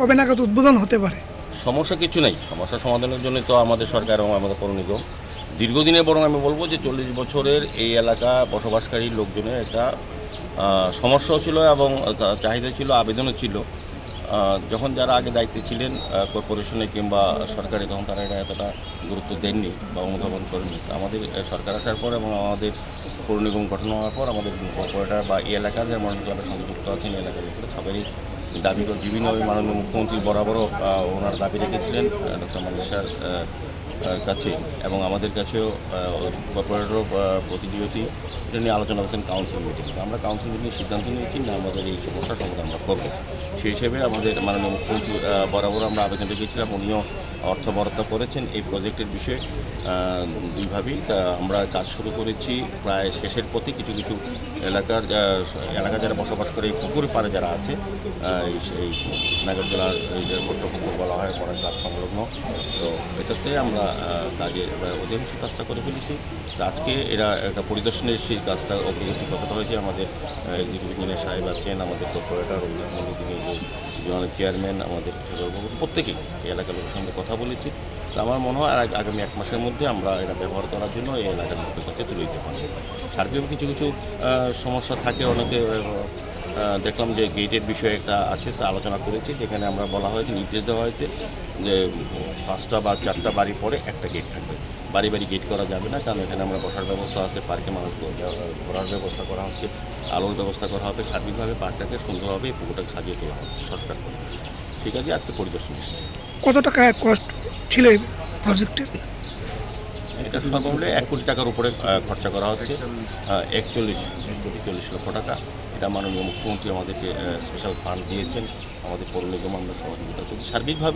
কবে নাগাদ উদ্বোধন হতে পারে? সমস্যা কিছু নেই, সমস্যা সমাধানের জন্য তো আমাদের সরকার এবং আমাদের পৌর নিগম দীর্ঘদিনে, বরং আমি বলবো যে 40 বছরের এই এলাকা বসবাসকারী লোকজনের একটা সমস্যাও ছিল এবং চাহিদা ছিল, আবেদনও ছিল। যখন যারা আগে দায়িত্বে ছিলেন কর্পোরেশনে কিংবা সরকারে, তখন তারা এটা এতটা গুরুত্ব দেননি বা অনুধাবন করেননি। আমাদের সরকার আসার পর এবং আমাদের পৌর নিগম গঠন হওয়ার পর আমাদের কর্পোরেটর বা এই এলাকার যে মানুষ যারা সংযুক্ত আছেন এই এলাকার উপরে সবারই দাবি করে বিভিন্নভাবে মাননীয় মুখ্যমন্ত্রী বরাবরও ওনার দাবি রেখেছিলেন ডক্টর মানিক স্যার কাছে, এবং আমাদের কাছেও কর্পোরেটরও প্রতিনিয়তি এটা নিয়ে আলোচনা করছেন কাউন্সিল মিটিং। আমরা কাউন্সিল মিটিংয়ে সিদ্ধান্ত নিয়েছি না আমাদের এই সমস্যার সমাধান আমরা করবো। সেই হিসেবে আমাদের মাননীয় মুখ্যমন্ত্রী বরাবর আমরা আবেদন রেখেছিলাম, উনিও অর্থ বরাদ্দ করেছেন এই প্রজেক্টের বিষয়ে দুইভাবেই। আমরা কাজ শুরু করেছি প্রায় শেষের পথে। কিছু কিছু এলাকা যারা বসবাস করে এই পুকুর পাড়ে যারা আছে, এই নাগরদোলার এই যে পুকুর বলা হয় পরে ক্লাব সংলগ্ন, তো এটাতে আমরা কাজে অধিকাংশ কাজটা করে ফেলেছি। তো আজকে এরা একটা পরিদর্শনে এসেছি, কাজটা অগ্রগতি কতটা হয়েছে। আমাদের এক্সিকিউটিভ ইঞ্জিনিয়ার সাহেব আছেন, আমাদের কর্পোরেটর তিনি যে জোনাল চেয়ারম্যান, আমাদের কিশোরবাবু, প্রত্যেকেই এই এলাকার লোকের সঙ্গে কথা বলেছি। তো আমার মনে হয় আগামী 1 মাসের মধ্যে আমরা এটা ব্যবহার করার জন্য এই এলাকার লোকের কাছে তুলে দিতে পারবো। সার্বিক কিছু কিছু সমস্যা থাকে, অনেকে দেখলাম যে গেটের বিষয়ে একটা আছে, তা আলোচনা করেছি, যেখানে আমরা বলা হয়েছে, নির্দেশ দেওয়া হয়েছে যে 5টা বা 4টা বাড়ি পরে একটা গেট থাকবে। বাড়ি বাড়ি গেট করা যাবে না, কারণ এখানে আমরা বসার ব্যবস্থা আছে, পার্কে মানুষ ঘোরার ব্যবস্থা করা হচ্ছে, আলোর ব্যবস্থা করা হবে। সার্বিকভাবে পার্কটাকে সুন্দরভাবে এই পুকুরটাকে সাজিয়ে তোলা হবে সরকার করে। ঠিক আছে, আজকে পরিদর্শন এসেছে। কত টাকা কস্ট ছিল এই প্রজেক্টের? এটা সর্বমূল্যে 1 কোটি টাকার উপরে খরচা করা হচ্ছে, 41 কোটি 40 লক্ষ টাকা। এটা মাননীয় মুখ্যমন্ত্রী আমাদেরকে স্পেশাল ফান্ড দিয়েছেন, আমাদের পৌর নিগম আমরা সহযোগিতা করছি সার্বিকভাবে।